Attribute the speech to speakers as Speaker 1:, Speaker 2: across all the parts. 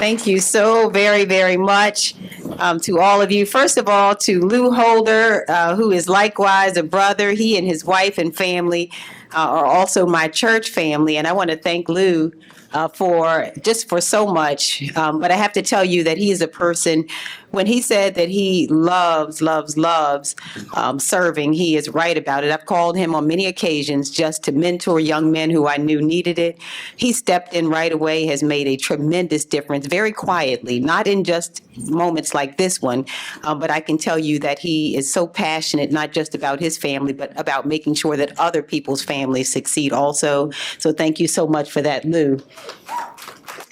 Speaker 1: Thank you so very, very much to all of you. First of all, to Lou Holder, who is likewise a brother. He and his wife and family are also my church family, and I want to thank Lou for so much. But I have to tell you that he is a person. When he said that he loves serving, he is right about it. I've called him on many occasions just to mentor young men who I knew needed it. He stepped in right away, has made a tremendous difference, very quietly, not in just moments like this one, but I can tell you that he is so passionate, not just about his family, but about making sure that other people's families succeed also. So thank you so much for that, Lou.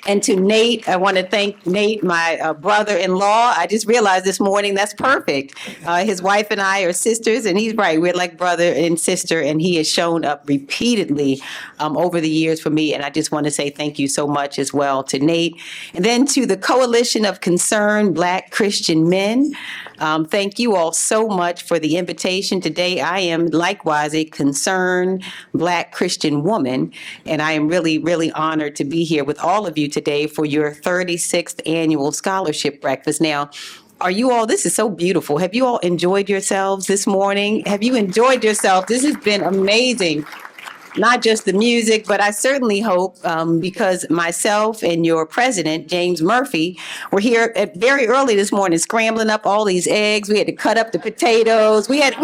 Speaker 1: And to Nate, I want to thank Nate, my brother-in-law. I just realized this morning that's perfect. His wife and I are sisters, and he's right. We're like brother and sister, and he has shown up repeatedly over the years for me. And I just want to say thank you so much as well to Nate. And then to the Coalition of Concerned Black Christian Men. Thank you all so much for the invitation today. I am likewise a concerned Black Christian woman, and I am really, really honored to be here with all of you today for your 36th annual scholarship breakfast. Now, are you all, this is so beautiful. Have you all enjoyed yourselves this morning? Have you enjoyed yourself? This has been amazing. Not just the music, but I certainly hope, because myself and your president, James Murphy, were here very early this morning, scrambling up all these eggs. We had to cut up the potatoes. We had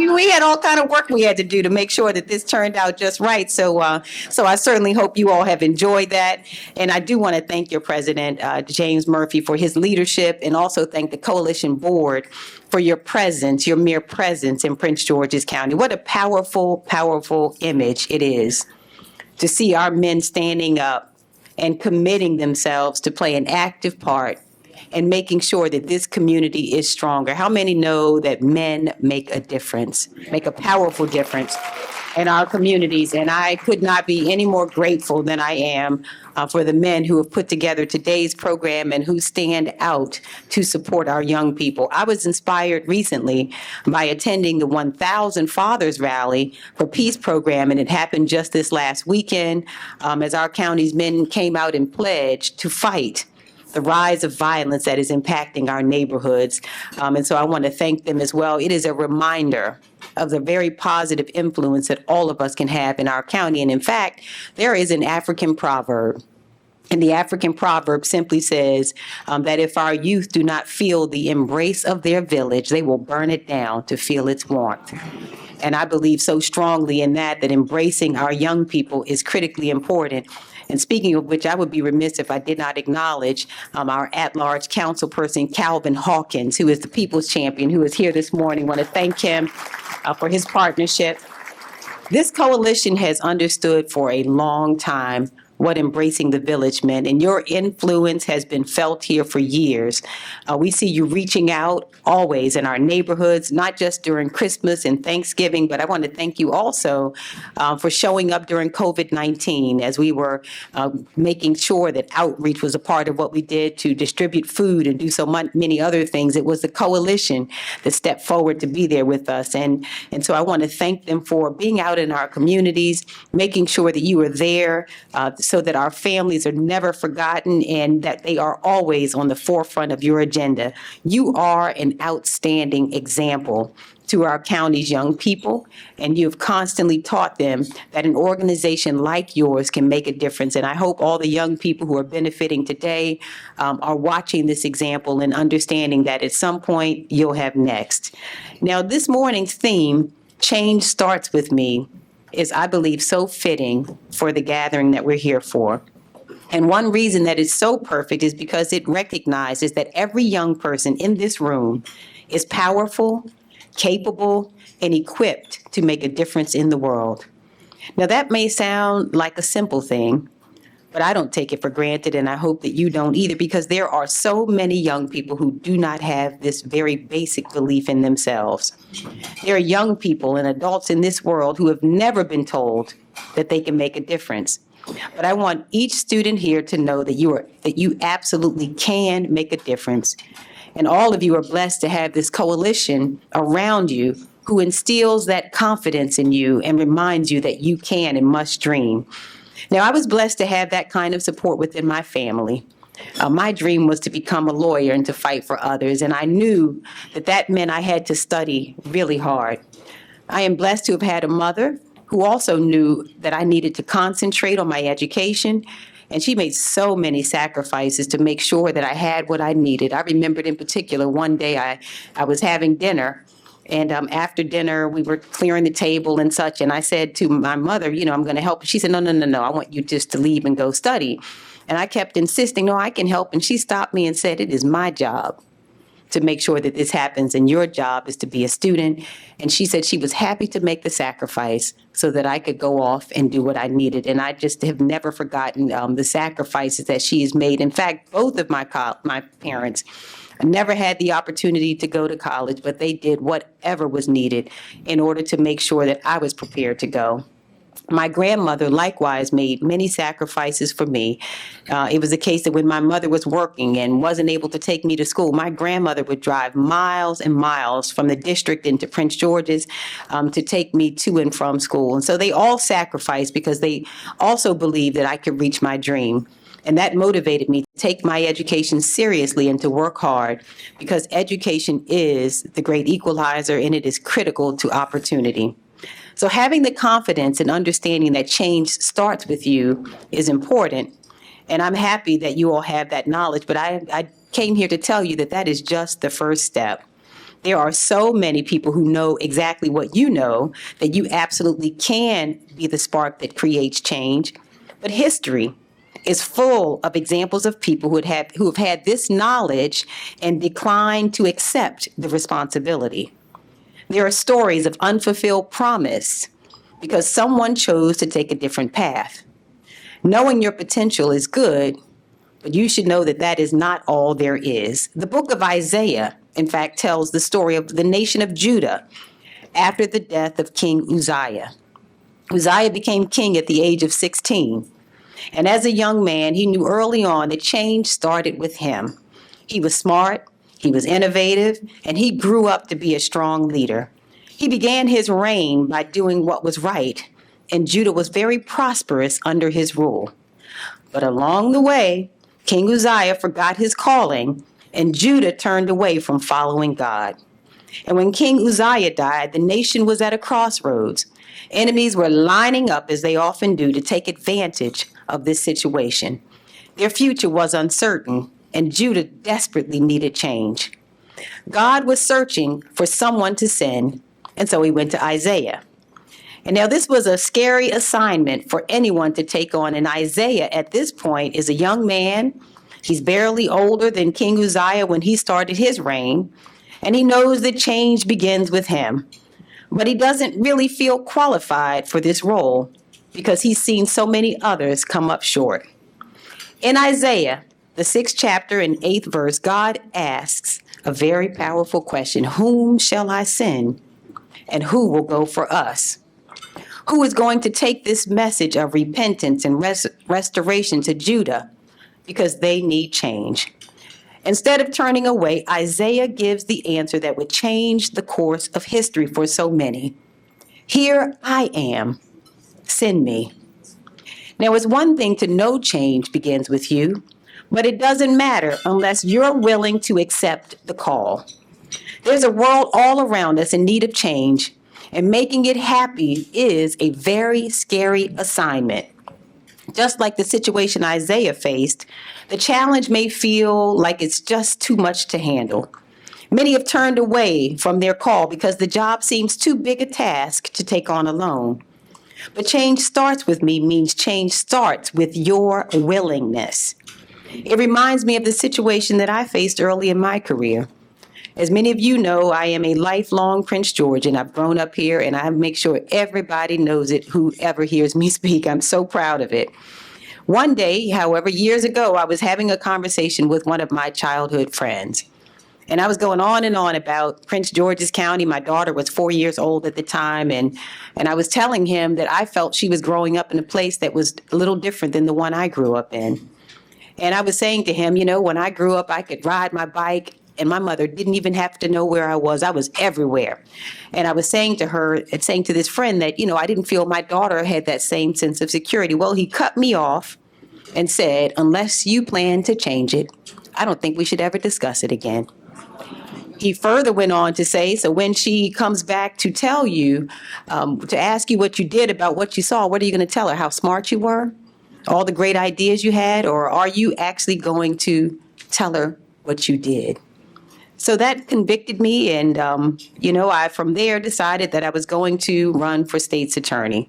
Speaker 1: all kind of work we had to do to make sure that this turned out just right. So I certainly hope you all have enjoyed that. And I do want to thank your president, James Murphy, for his leadership, and also thank the coalition board for your presence, your mere presence in Prince George's County. What a powerful, powerful image it is to see our men standing up and committing themselves to play an active part in making sure that this community is stronger. How many know that men make a difference, make a powerful difference in our communities? And I could not be any more grateful than I am for the men who have put together today's program and who stand out to support our young people. I was inspired recently by attending the 1,000 Fathers Rally for Peace program, and it happened just this last weekend as our county's men came out and pledged to fight the rise of violence that is impacting our neighborhoods. And so I want to thank them as well. It is a reminder of the very positive influence that all of us can have in our county. And in fact, there is an African proverb. And the African proverb simply says that if our youth do not feel the embrace of their village, they will burn it down to feel its warmth. And I believe so strongly in that embracing our young people is critically important. And speaking of which, I would be remiss if I did not acknowledge our at-large councilperson, Calvin Hawkins, who is the people's champion, who is here this morning. I want to thank him for his partnership. This coalition has understood for a long time what embracing the village meant, and your influence has been felt here for years. We see you reaching out always in our neighborhoods, not just during Christmas and Thanksgiving, but I want to thank you also for showing up during COVID-19 as we were making sure that outreach was a part of what we did to distribute food and do so many other things. It was the coalition that stepped forward to be there with us. And so I want to thank them for being out in our communities, making sure that you were there so that our families are never forgotten and that they are always on the forefront of your agenda. You are an outstanding example to our county's young people, and you've constantly taught them that an organization like yours can make a difference. And I hope all the young people who are benefiting today are watching this example and understanding that at some point you'll have next. Now, this morning's theme, Change Starts With Me, is, I believe, so fitting for the gathering that we're here for. And one reason that it's so perfect is because it recognizes that every young person in this room is powerful, capable, and equipped to make a difference in the world. Now, that may sound like a simple thing, but I don't take it for granted, and I hope that you don't either, because there are so many young people who do not have this very basic belief in themselves. There are young people and adults in this world who have never been told that they can make a difference. But I want each student here to know that you absolutely can make a difference. And all of you are blessed to have this coalition around you who instills that confidence in you and reminds you that you can and must dream. Now, I was blessed to have that kind of support within my family. My dream was to become a lawyer and to fight for others, and I knew that that meant I had to study really hard. I am blessed to have had a mother who also knew that I needed to concentrate on my education, and she made so many sacrifices to make sure that I had what I needed. I remembered in particular one day I was having dinner, and after dinner we were clearing the table and such, and I said to my mother, I'm going to help. She said, no, no, no, no, I want you just to leave and go study. And I kept insisting, no, I can help. And she stopped me and said, it is my job to make sure that this happens, and your job is to be a student. And she said she was happy to make the sacrifice so that I could go off and do what I needed. And I just have never forgotten the sacrifices that she has made. In fact, both of my parents never had the opportunity to go to college, but they did whatever was needed in order to make sure that I was prepared to go. My grandmother likewise made many sacrifices for me. It was a case that when my mother was working and wasn't able to take me to school, my grandmother would drive miles and miles from the district into Prince George's to take me to and from school. And so they all sacrificed because they also believed that I could reach my dream. And that motivated me to take my education seriously and to work hard, because education is the great equalizer and it is critical to opportunity. So having the confidence and understanding that change starts with you is important. And I'm happy that you all have that knowledge, but I came here to tell you that that is just the first step. There are so many people who know exactly what you know, that you absolutely can be the spark that creates change. But history is full of examples of people who have had this knowledge and declined to accept the responsibility. There are stories of unfulfilled promise because someone chose to take a different path. Knowing your potential is good, but you should know that that is not all there is. The book of Isaiah, in fact, tells the story of the nation of Judah after the death of King Uzziah. Uzziah became king at the age of 16. And as a young man, he knew early on that change started with him. He was smart, he was innovative, and he grew up to be a strong leader. He began his reign by doing what was right, and Judah was very prosperous under his rule. But along the way, King Uzziah forgot his calling, and Judah turned away from following God. And when King Uzziah died, the nation was at a crossroads. Enemies were lining up, as they often do, to take advantage of this situation. Their future was uncertain, and Judah desperately needed change. God was searching for someone to send, and so he went to Isaiah. And now this was a scary assignment for anyone to take on, and Isaiah at this point is a young man. He's barely older than King Uzziah when he started his reign, and he knows that change begins with him. But he doesn't really feel qualified for this role because he's seen so many others come up short. In Isaiah, the 6th chapter and 8th verse, God asks a very powerful question: whom shall I send, and who will go for us? Who is going to take this message of repentance and restoration to Judah, because they need change? Instead of turning away, Isaiah gives the answer that would change the course of history for so many. Here I am, send me. Now, it's one thing to know change begins with you, but it doesn't matter unless you're willing to accept the call. There's a world all around us in need of change, and making it happy is a very scary assignment. Just like the situation Isaiah faced, the challenge may feel like it's just too much to handle. Many have turned away from their call because the job seems too big a task to take on alone. But change starts with me means change starts with your willingness. It reminds me of the situation that I faced early in my career. As many of you know, I am a lifelong Prince Georgian. I've grown up here, and I make sure everybody knows it, whoever hears me speak. I'm so proud of it. One day, however, years ago, I was having a conversation with one of my childhood friends. And I was going on and on about Prince George's County. My daughter was 4 years old at the time, and I was telling him that I felt she was growing up in a place that was a little different than the one I grew up in. And I was saying to him, when I grew up, I could ride my bike, and my mother didn't even have to know where I was. I was everywhere. And I was saying to this friend that, I didn't feel my daughter had that same sense of security. Well, he cut me off and said, unless you plan to change it, I don't think we should ever discuss it again. He further went on to say, so when she comes back to tell you, to ask you what you did about what you saw, what are you going to tell her? How smart you were? All the great ideas you had? Or are you actually going to tell her what you did? So that convicted me, and, I from there decided that I was going to run for state's attorney.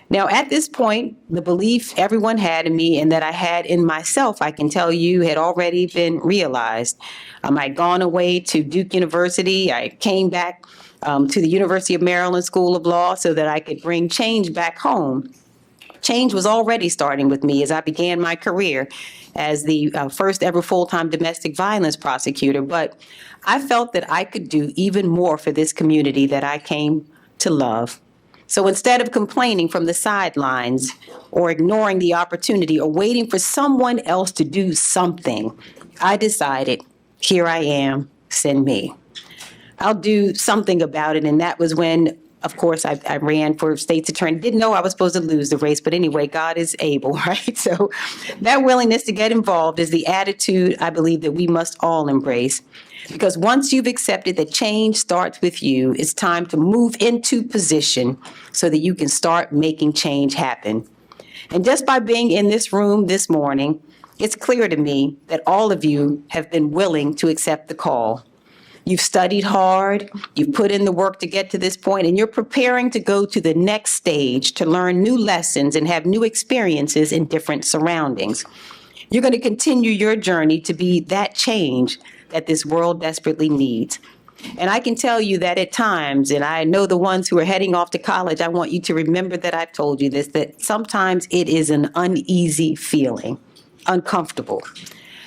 Speaker 1: Now, at this point, the belief everyone had in me and that I had in myself, I can tell you, had already been realized. I'd gone away to Duke University. I came back to the University of Maryland School of Law so that I could bring change back home. Change was already starting with me as I began my career as the first ever full-time domestic violence prosecutor, but I felt that I could do even more for this community that I came to love. So instead of complaining from the sidelines or ignoring the opportunity or waiting for someone else to do something, I decided, here I am, send me. I'll do something about it. And that was when, of course, I ran for state's attorney. Didn't know I was supposed to lose the race, but anyway, God is able, right? So that willingness to get involved is the attitude I believe that we must all embrace. Because once you've accepted that change starts with you, it's time to move into position so that you can start making change happen. And just by being in this room this morning, it's clear to me that all of you have been willing to accept the call. You've studied hard, you've put in the work to get to this point, and you're preparing to go to the next stage to learn new lessons and have new experiences in different surroundings. You're going to continue your journey to be that change that this world desperately needs. And I can tell you that at times, and I know the ones who are heading off to college, I want you to remember that I've told you this, that sometimes it is an uneasy feeling, uncomfortable.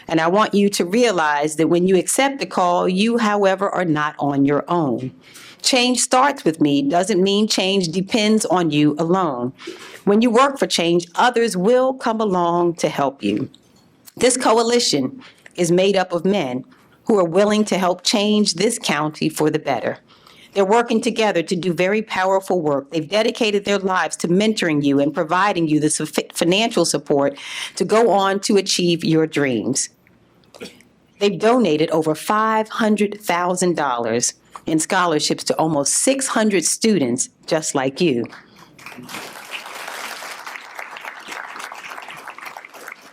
Speaker 1: And I want you to realize that when you accept the call, you, however, are not on your own. Change starts with me doesn't mean change depends on you alone. When you work for change, others will come along to help you. This coalition is made up of men who are willing to help change this county for the better. They're working together to do very powerful work. They've dedicated their lives to mentoring you and providing you the financial support to go on to achieve your dreams. They've donated over $500,000 in scholarships to almost 600 students just like you.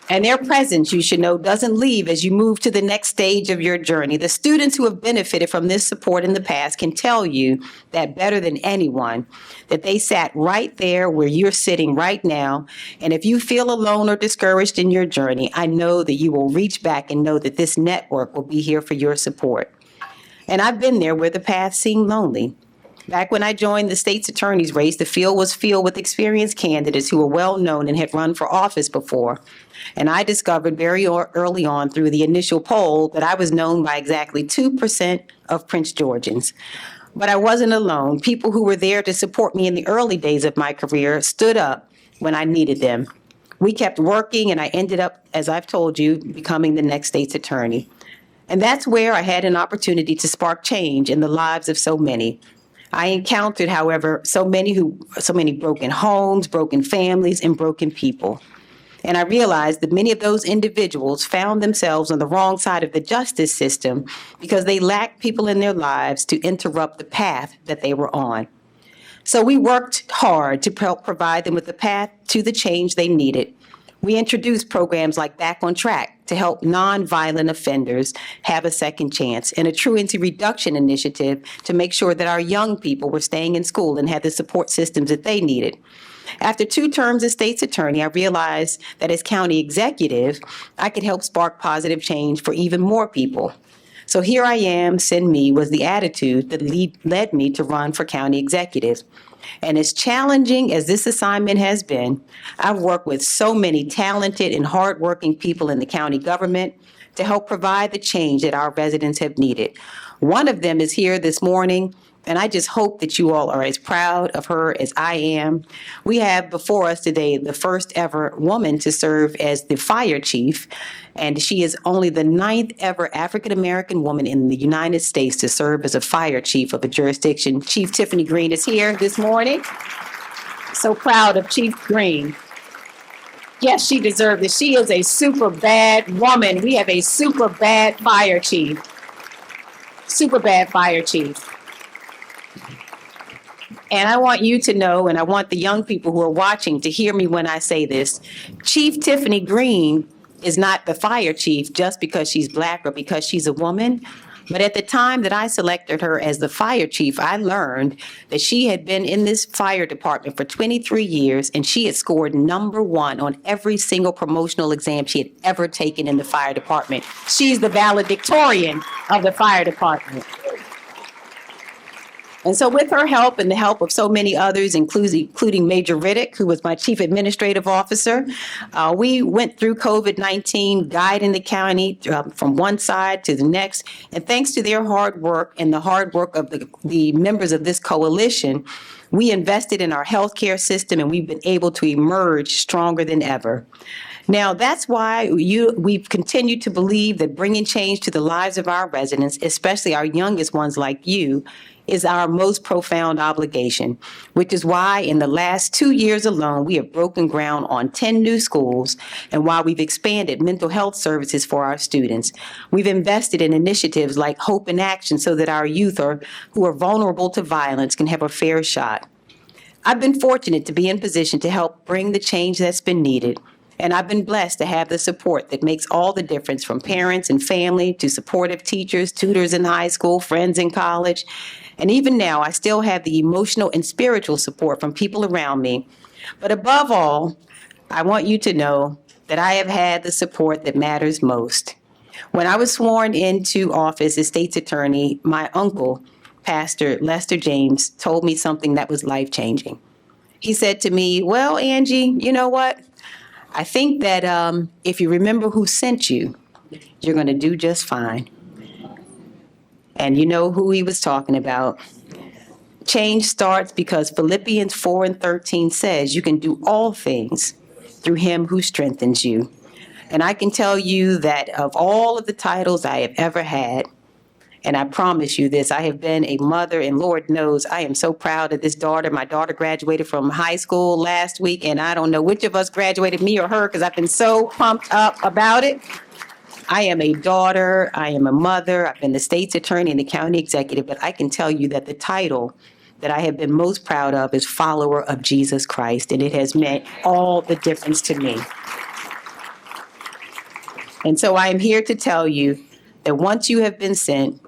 Speaker 1: And their presence, you should know, doesn't leave as you move to the next stage of your journey. The students who have benefited from this support in the past can tell you that better than anyone, that they sat right there where you're sitting right now. And if you feel alone or discouraged in your journey, I know that you will reach back and know that this network will be here for your support. And I've been there where the path seemed lonely. Back when I joined the state's attorney's race, the field was filled with experienced candidates who were well known and had run for office before. And I discovered very early on through the initial poll that I was known by exactly 2% of Prince Georgians. But I wasn't alone. People who were there to support me in the early days of my career stood up when I needed them. We kept working, and I ended up, as I've told you, becoming the next state's attorney. And that's where I had an opportunity to spark change in the lives of so many. I encountered, however, so many broken homes, broken families, and broken people. And I realized that many of those individuals found themselves on the wrong side of the justice system because they lacked people in their lives to interrupt the path that they were on. So we worked hard to help provide them with the path to the change they needed. We introduced programs like Back on Track to help nonviolent offenders have a second chance, and a truancy reduction initiative to make sure that our young people were staying in school and had the support systems that they needed. After 2 terms as state's attorney, I realized that as county executive, I could help spark positive change for even more people. So here I am, send me, was the attitude that led me to run for county executive. And as challenging as this assignment has been, I've worked with so many talented and hardworking people in the county government to help provide the change that our residents have needed. One of them is here this morning, and I just hope that you all are as proud of her as I am. We have before us today the first ever woman to serve as the fire chief, and she is only the 9th ever African-American woman in the United States to serve as a fire chief of a jurisdiction. Chief Tiffany Green is here this morning. So proud of Chief Green. Yes, she deserves it. She is a super bad woman. We have a super bad fire chief. Super bad fire chief. And I want you to know, and I want the young people who are watching to hear me when I say this. Chief Tiffany Green is not the fire chief just because she's Black or because she's a woman. But at the time that I selected her as the fire chief, I learned that she had been in this fire department for 23 years, and she had scored #1 on every single promotional exam she had ever taken in the fire department. She's the valedictorian of the fire department. And so with her help and the help of so many others, including Major Riddick, who was my chief administrative officer, we went through COVID-19, guiding the county from one side to the next. And thanks to their hard work and the hard work of the members of this coalition, we invested in our healthcare system, and we've been able to emerge stronger than ever. Now, that's why we've continued to believe that bringing change to the lives of our residents, especially our youngest ones like you, is our most profound obligation, which is why in the last 2 years alone, we have broken ground on 10 new schools, and while we've expanded mental health services for our students. We've invested in initiatives like Hope in Action so that our youth who are vulnerable to violence can have a fair shot. I've been fortunate to be in position to help bring the change that's been needed. And I've been blessed to have the support that makes all the difference, from parents and family to supportive teachers, tutors in high school, friends in college. And even now, I still have the emotional and spiritual support from people around me. But above all, I want you to know that I have had the support that matters most. When I was sworn into office as state's attorney, my uncle, Pastor Lester James, told me something that was life-changing. He said to me, "Well, Angie, you know what? I think that if you remember who sent you, you're going to do just fine." And you know who he was talking about. Change starts because Philippians 4:13 says you can do all things through him who strengthens you. And I can tell you that of all of the titles I have ever had, and I promise you this, I have been a mother, and Lord knows I am so proud of this daughter. My daughter graduated from high school last week, and I don't know which of us graduated, me or her, because I've been so pumped up about it. I am a daughter, I am a mother, I've been the state's attorney and the county executive, but I can tell you that the title that I have been most proud of is follower of Jesus Christ, and it has meant all the difference to me. And so I am here to tell you that once you have been sent,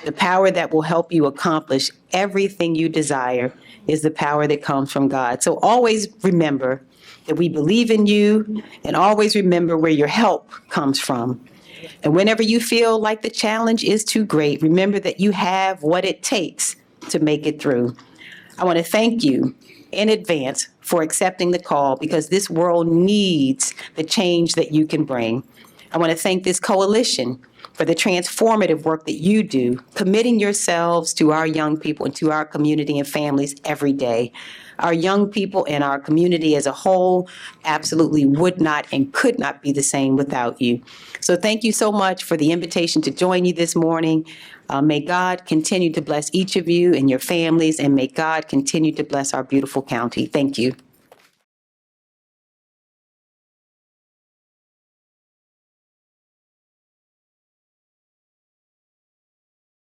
Speaker 1: the power that will help you accomplish everything you desire is the power that comes from God. So always remember that we believe in you, and always remember where your help comes from. And whenever you feel like the challenge is too great, remember that you have what it takes to make it through. I want to thank you in advance for accepting the call, because this world needs the change that you can bring. I want to thank this coalition for the transformative work that you do, committing yourselves to our young people and to our community and families every day. Our young people and our community as a whole absolutely would not and could not be the same without you. So thank you so much for the invitation to join you this morning. May God continue to bless each of you and your families, and may God continue to bless our beautiful county. Thank you.